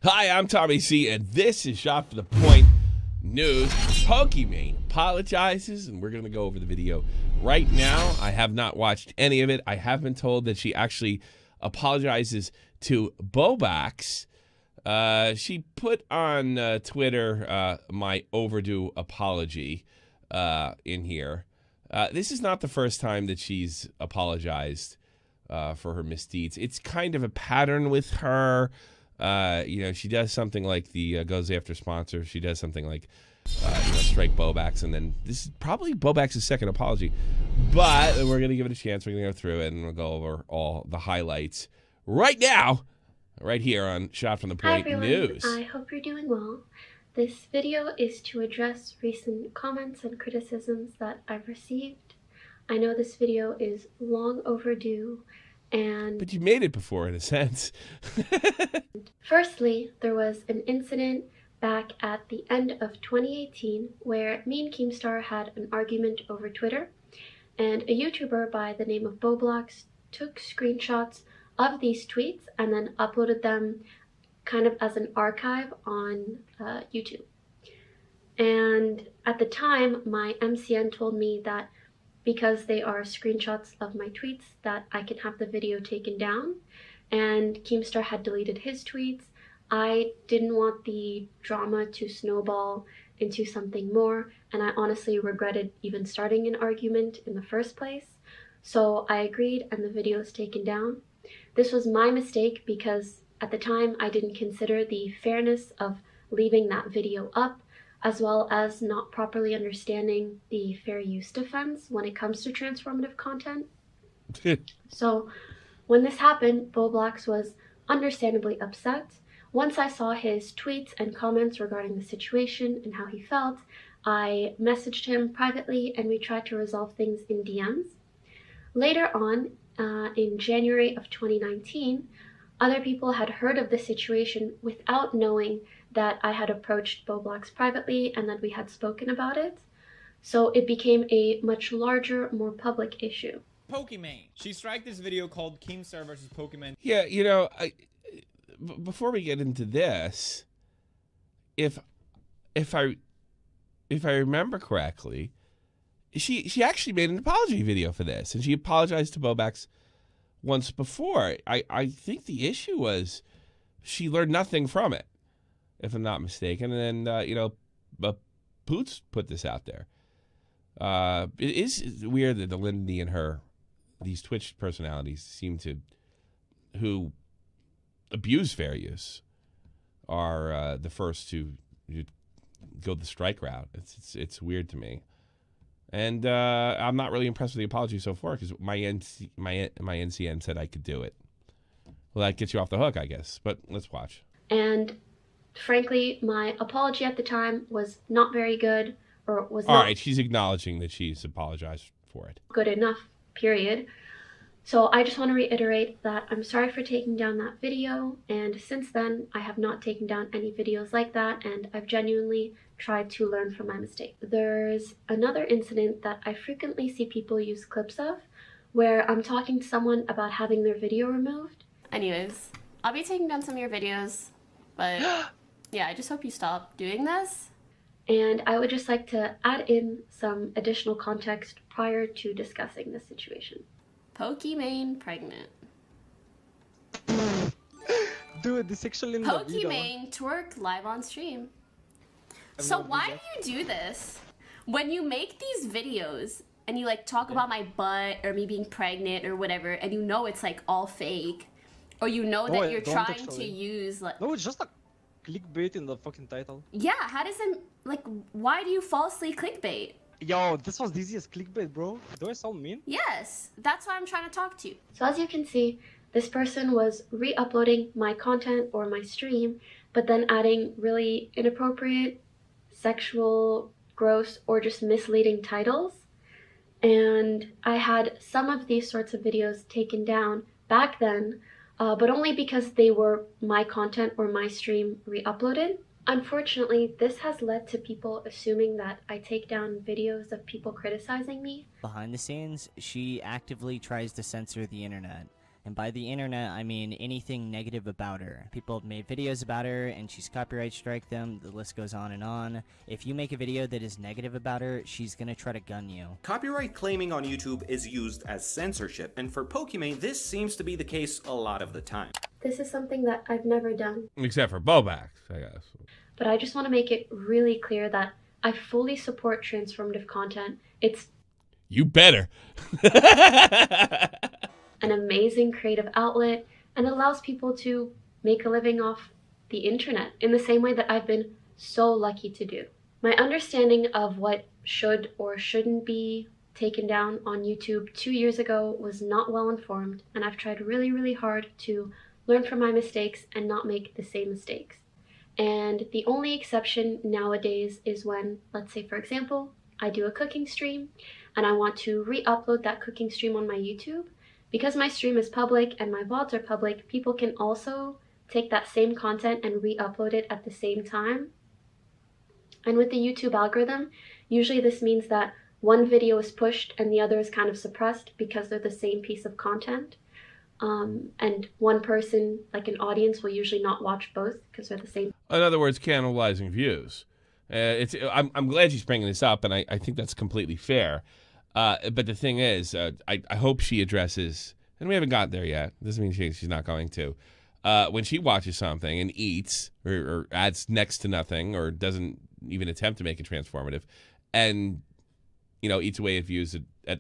Hi, I'm Tommy C, and this is Shot for the Point News. Pokimane apologizes, and we're going to go over the video right now. I have not watched any of it. I have been told that she actually apologizes to Bobax. She put on Twitter my overdue apology in here. This is not the first time that she's apologized for her misdeeds. It's kind of a pattern with her. She does something like the goes after sponsors. She does something like, strike Bobax, and then this is probably Bobax's second apology. But we're going to give it a chance. We're going to go through it, and we'll go over all the highlights right now, right here on Shot from the Point News. I hope you're doing well. This video is to address recent comments and criticisms that I've received. I know this video is long overdue. But you made it before, in a sense. Firstly, there was an incident back at the end of 2018 where me and Keemstar had an argument over Twitter, and a YouTuber by the name of Boblox took screenshots of these tweets and then uploaded them kind of as an archive on YouTube. And at the time, my MCN told me that because they are screenshots of my tweets that I can have the video taken down, and Keemstar had deleted his tweets. I didn't want the drama to snowball into something more, and I honestly regretted even starting an argument in the first place. So I agreed, and the video is taken down. This was my mistake because at the time I didn't consider the fairness of leaving that video up, as well as not properly understanding the fair use defense when it comes to transformative content. So when this happened, Boblox was understandably upset. Once I saw his tweets and comments regarding the situation and how he felt, I messaged him privately and we tried to resolve things in DMs. Later on, in January of 2019, other people had heard of the situation without knowing that I had approached Boblox privately and that we had spoken about it. So it became a much larger, more public issue. Pokimane. She striked this video called Keemstar versus Pokimane. Yeah, before we get into this, if I remember correctly, she actually made an apology video for this, and she apologized to Bobax once before. I think the issue was she learned nothing from it, if I'm not mistaken. And then, Poots put this out there. It is weird that Lindy and these Twitch personalities who abuse fair use, are the first to go the strike route. It's weird to me. And I'm not really impressed with the apology so far because my NCN said I could do it. Well, that gets you off the hook, I guess. But let's watch. And frankly, my apology at the time was not very good, or was all not right. She's acknowledging that she's apologized for it. Good enough, period. So I just want to reiterate that I'm sorry for taking down that video, and since then I have not taken down any videos like that, and I've genuinely tried to learn from my mistake. There's another incident that I frequently see people use clips of, where I'm talking to someone about having their video removed. Anyways, I'll be taking down some of your videos, but yeah, I just hope you stop doing this. And I would just like to add in some additional context prior to discussing this situation. Pokimane pregnant. Dude, this actually in the video. Pokimane twerk live on stream. So why do you do this? When you make these videos and you like talk about my butt or me being pregnant or whatever, and you know it's like all fake, or you know that you're trying to use like... No, it's just like clickbait in the fucking title. Yeah, how does it, like, why do you falsely clickbait? Yo, this was the easiest clickbait, bro. Do I sound mean? Yes, that's why I'm trying to talk to you. So as you can see, this person was re-uploading my content or my stream, but then adding really inappropriate, sexual, gross, or just misleading titles. And I had some of these sorts of videos taken down back then, but only because they were my content or my stream re-uploaded. Unfortunately, this has led to people assuming that I take down videos of people criticizing me. Behind the scenes, she actively tries to censor the internet. And by the internet, I mean anything negative about her. People have made videos about her, and she's copyright strike them. The list goes on and on. If you make a video that is negative about her, she's gonna try to gun you. Copyright claiming on YouTube is used as censorship, and for Pokimane, this seems to be the case a lot of the time. This is something that I've never done. Except for Bobax, I guess. But I just want to make it really clear that I fully support transformative content. It's You better. an amazing creative outlet and allows people to make a living off the internet in the same way that I've been so lucky to do. My understanding of what should or shouldn't be taken down on YouTube 2 years ago was not well informed, and I've tried really, really hard to learn from my mistakes and not make the same mistakes. And the only exception nowadays is when, let's say for example, I do a cooking stream and I want to re-upload that cooking stream on my YouTube. Because my stream is public and my VODs are public, people can also take that same content and re-upload it at the same time. And with the YouTube algorithm, usually this means that one video is pushed and the other is kind of suppressed because they're the same piece of content. And one person, like an audience, will usually not watch both because they're the same. In other words, cannibalizing views. I'm glad she's bringing this up, and I think that's completely fair. But the thing is, I hope she addresses, and we haven't got there yet. Doesn't mean she's not going to. When she watches something and eats or adds next to nothing or doesn't even attempt to make it transformative, and eats away at views at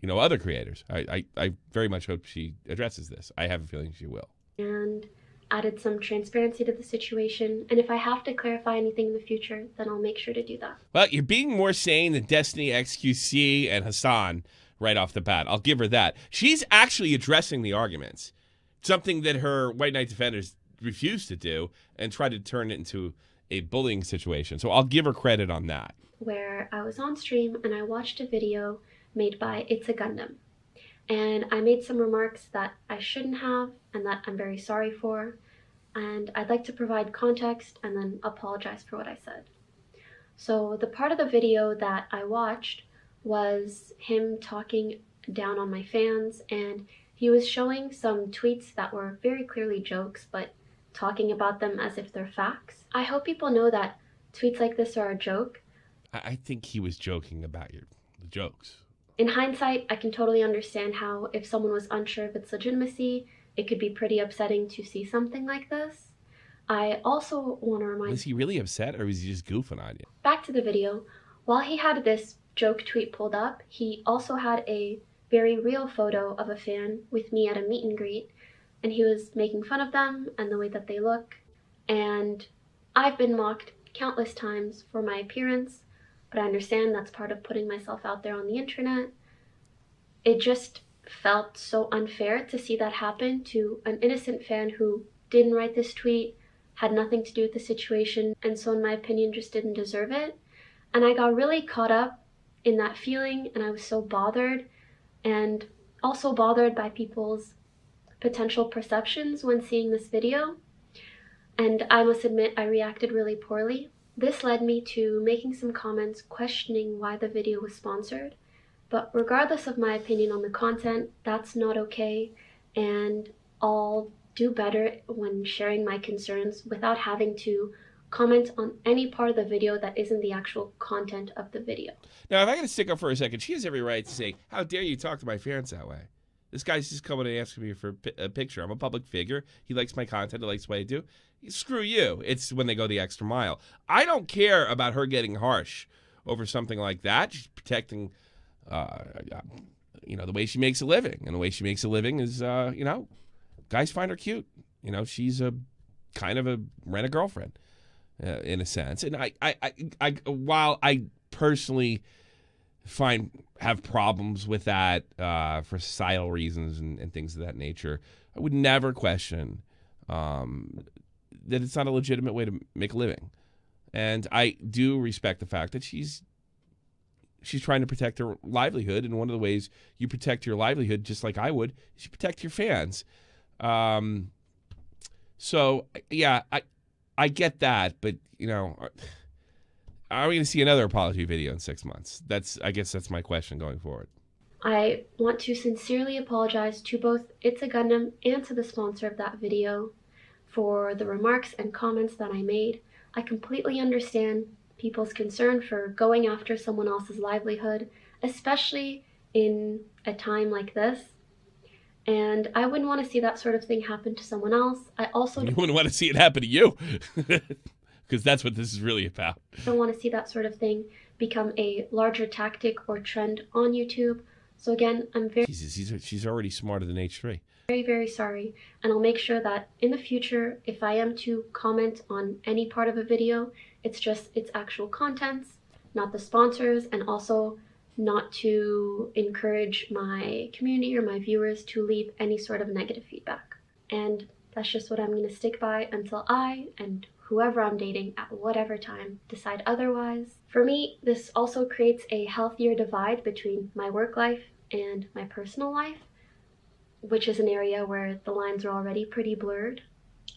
other creators. I very much hope she addresses this. I have a feeling she will. And added some transparency to the situation. And if I have to clarify anything in the future, then I'll make sure to do that. Well, you're being more sane than Destiny, XQC, and Hassan right off the bat. I'll give her that. She's actually addressing the arguments, something that her White Knight defenders refused to do and tried to turn it into a bullying situation. So I'll give her credit on that. Where I was on stream and I watched a video made by It's a Gundam. And I made some remarks that I shouldn't have and that I'm very sorry for. And I'd like to provide context and then apologize for what I said. So the part of the video that I watched was him talking down on my fans, and he was showing some tweets that were very clearly jokes, but talking about them as if they're facts. I hope people know that tweets like this are a joke. I think he was joking about the jokes. In hindsight, I can totally understand how, if someone was unsure of its legitimacy, it could be pretty upsetting to see something like this. I also want to remind... Was he really upset, or was he just goofing on you? Back to the video. While he had this joke tweet pulled up, he also had a very real photo of a fan with me at a meet and greet, and he was making fun of them and the way that they look. And I've been mocked countless times for my appearance, but I understand that's part of putting myself out there on the internet. It just felt so unfair to see that happen to an innocent fan who didn't write this tweet, had nothing to do with the situation, and so in my opinion just didn't deserve it. And I got really caught up in that feeling, and I was so bothered, and also bothered by people's potential perceptions when seeing this video. And I must admit, I reacted really poorly. This led me to making some comments questioning why the video was sponsored. But regardless of my opinion on the content, that's not okay, and I'll do better when sharing my concerns without having to comment on any part of the video that isn't the actual content of the video. Now, if I got to stick up for a second, she has every right to say, how dare you talk to my fans that way? This guy's just coming and asking me for a picture. I'm a public figure. He likes my content. He likes what I do. Screw you. It's when they go the extra mile. I don't care about her getting harsh over something like that. She's protecting, the way she makes a living. And the way she makes a living is, guys find her cute. She's a kind of a rent-a-girlfriend, in a sense. And while I personally have problems with that for societal reasons and things of that nature, I would never question that it's not a legitimate way to make a living. And I do respect the fact that she's trying to protect her livelihood, and one of the ways you protect your livelihood, just like I would, is you protect your fans. So yeah, I get that, but are we going to see another apology video in 6 months? I guess that's my question going forward. I want to sincerely apologize to both It's a Gundam and to the sponsor of that video for the remarks and comments that I made. I completely understand people's concern for going after someone else's livelihood, especially in a time like this. And I wouldn't want to see that sort of thing happen to someone else. I also You wouldn't want to see it happen to you, because that's what this is really about. don't want to see that sort of thing become a larger tactic or trend on YouTube. So again, I'm Jesus, she's already smarter than H3. very, very sorry, and I'll make sure that in the future, if I am to comment on any part of a video, it's just its actual contents, not the sponsors, and also not to encourage my community or my viewers to leave any sort of negative feedback. And that's just what I'm going to stick by until I and whoever I'm dating at whatever time decide otherwise. For me, this also creates a healthier divide between my work life and my personal life, which is an area where the lines are already pretty blurred.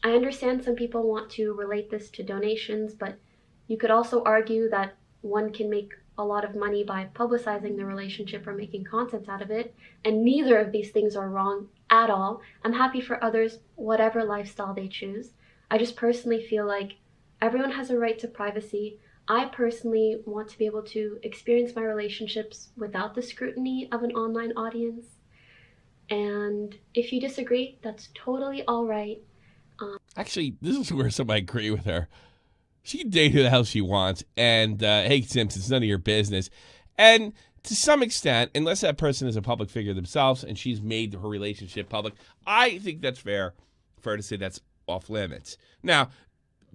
I understand some people want to relate this to donations, but you could also argue that one can make a lot of money by publicizing the relationship or making content out of it, and neither of these things are wrong at all. I'm happy for others, whatever lifestyle they choose. I just personally feel like everyone has a right to privacy. I personally want to be able to experience my relationships without the scrutiny of an online audience. And if you disagree, that's totally all right. Actually, this is where I agree with her. She can date who the hell she wants, and hey, Sims, it's none of your business. And to some extent, unless that person is a public figure themselves and she's made her relationship public, I think that's fair to say that's off limits. Now,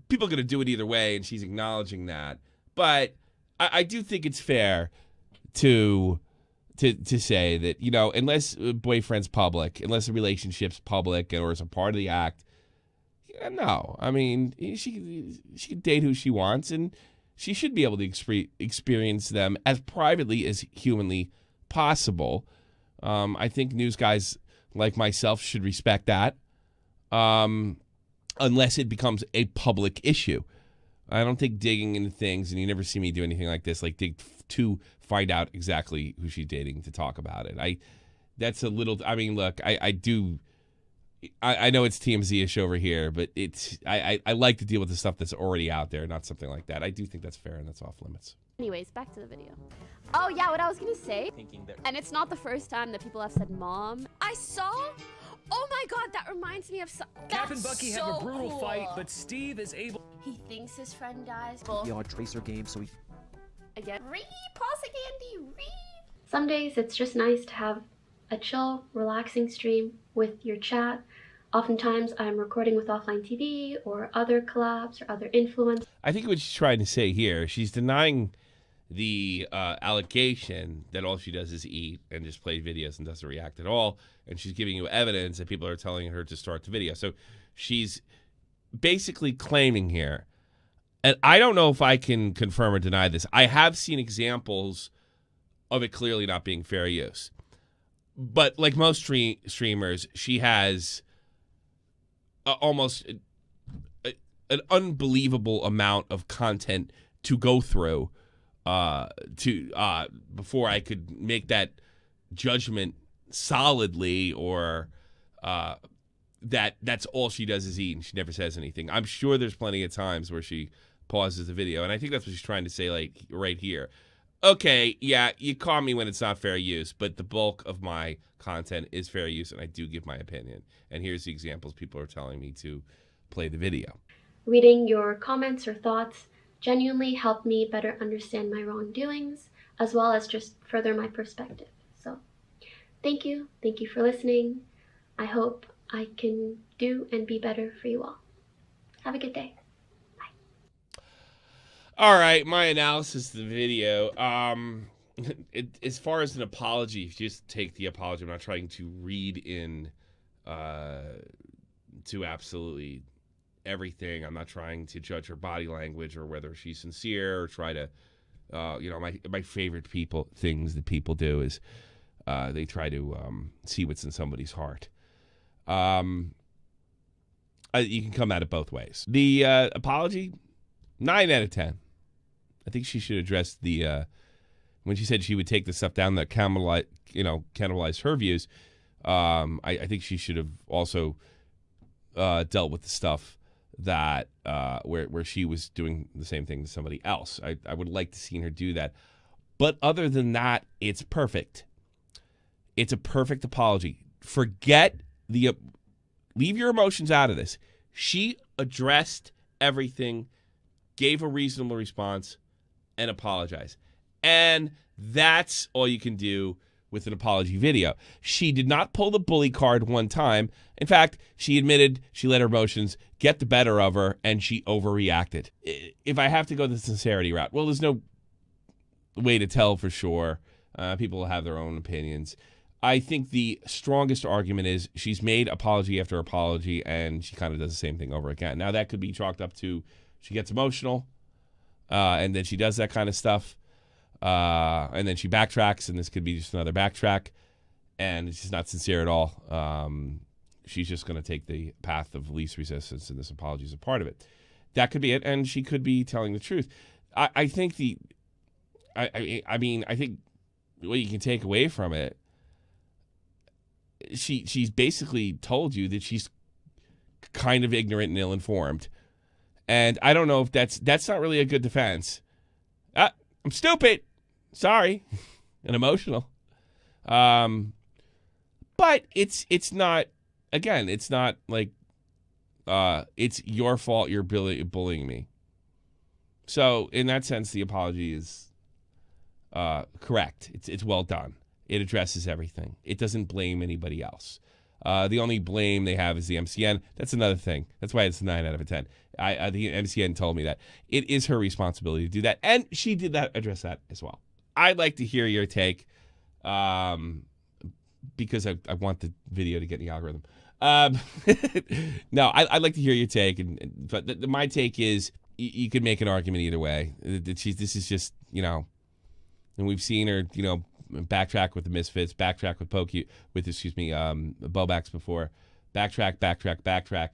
people are going to do it either way, and she's acknowledging that. But I do think it's fair to say that, you know, unless a boyfriend's public, unless a relationship's public or is a part of the act, no. I mean, she can date who she wants, and she should be able to experience them as privately as humanly possible. I think news guys like myself should respect that, unless it becomes a public issue. I don't think digging into things, and you never see me do anything like this, like dig to find out exactly who she's dating to talk about it. That's a little, I mean, look, I know it's TMZ-ish over here, but I like to deal with the stuff that's already out there, not something like that. I do think that's fair and that's off limits. Anyways, back to the video. Oh yeah, what I was gonna say, and it's not the first time that people have said mom. I saw, oh my god, that reminds me of something. Cap and Bucky have a brutal fight, but Steve is able. He thinks his friend dies. On Tracer game, so he. Again, read, pause again, read. Some days it's just nice to have a chill, relaxing stream with your chat. Oftentimes I'm recording with offline TV or other collabs or other influencers. I think what she's trying to say here, she's denying the allegation that all she does is eat and just play videos and doesn't react at all, and she's giving you evidence that people are telling her to start the video. So she's basically claiming here, and I don't know if I can confirm or deny this, I have seen examples of it clearly not being fair use. But like most streamers, she has almost an unbelievable amount of content to go through before I could make that judgment solidly, or that's all she does is eat and she never says anything. I'm sure there's plenty of times where she pauses the video, and I think that's what she's trying to say, like right here. Okay, yeah, you call me when it's not fair use, but the bulk of my content is fair use, and I do give my opinion. And here's the examples people are telling me to play the video. Reading your comments or thoughts genuinely helped me better understand my wrongdoings, as well as just further my perspective. So, thank you for listening. I hope I can do and be better for you all. Have a good day. All right, my analysis of the video. As far as an apology, if you just take the apology, I'm not trying to read in to absolutely everything. I'm not trying to judge her body language or whether she's sincere or try to, you know, my favorite things that people do is they try to see what's in somebody's heart. You can come at it both ways. The apology, 9 out of 10. I think she should address the when she said she would take the stuff down that cannibalized her views. I think she should have also dealt with the stuff that where she was doing the same thing to somebody else. I would like to see her do that. But other than that, it's perfect. It's a perfect apology. Forget leave your emotions out of this. She addressed everything, gave a reasonable response, and apologized. And that's all you can do with an apology video. She did not pull the bully card one time. In fact, she admitted she let her emotions get the better of her, and she overreacted. If I have to go the sincerity route, well, there's no way to tell for sure. People will have their own opinions. I think the strongest argument is she's made apology after apology, and she kind of does the same thing over again. Now, that could be chalked up to she gets emotional, and then she does that kind of stuff, and then she backtracks, and this could be just another backtrack, and she's not sincere at all. She's just going to take the path of least resistance, and this apology is a part of it. That could be it, and she could be telling the truth. I think I think what you can take away from it, she's basically told you that she's kind of ignorant and ill-informed. And I don't know if that's not really a good defense. I'm stupid. Sorry. And emotional. But it's not, again, it's not like it's your fault you're bullying me. So in that sense, the apology is correct. It's well done. It addresses everything. It doesn't blame anybody else. The only blame they have is the MCN. That's another thing. That's why it's 9 out of 10. The MCN told me that. It is her responsibility to do that, and she did address that as well. I'd like to hear your take, because I want the video to get in the algorithm. No, I'd like to hear your take, but my take is you could make an argument either way. This is just, and we've seen her, backtrack with the Misfits, backtrack with Bobax before, backtrack.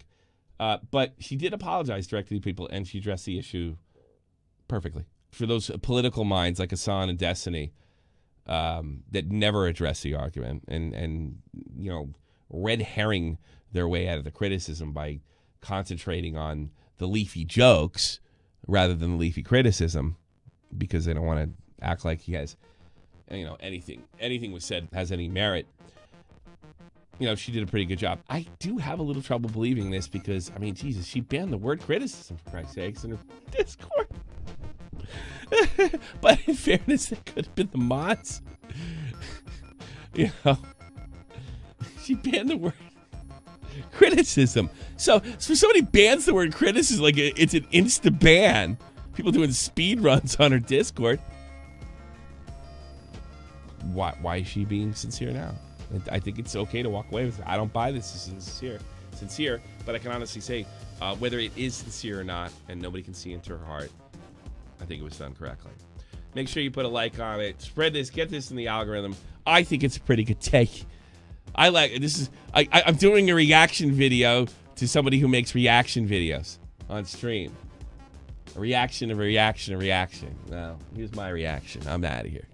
But she did apologize directly to people, and she addressed the issue perfectly. For those political minds like Hassan and Destiny that never address the argument and red herring their way out of the criticism by concentrating on the leafy jokes rather than the leafy criticism because they don't want to act like he has anything was said has any merit. She did a pretty good job. I do have a little trouble believing this because, Jesus, she banned the word criticism, for Christ's sakes, in her Discord. But in fairness, it could have been the mods. She banned the word criticism. So somebody bans the word criticism like it's an insta ban. People doing speed runs on her Discord. Why is she being sincere now? I think it's okay to walk away with it. I don't buy this as sincere, but I can honestly say whether it is sincere or not, and nobody can see into her heart, I think it was done correctly. Make sure you put a like on it. Spread this. Get this in the algorithm. I think it's a pretty good take. I'm doing a reaction video to somebody who makes reaction videos on stream. A reaction of a reaction of reaction. Well, here's my reaction. I'm out of here.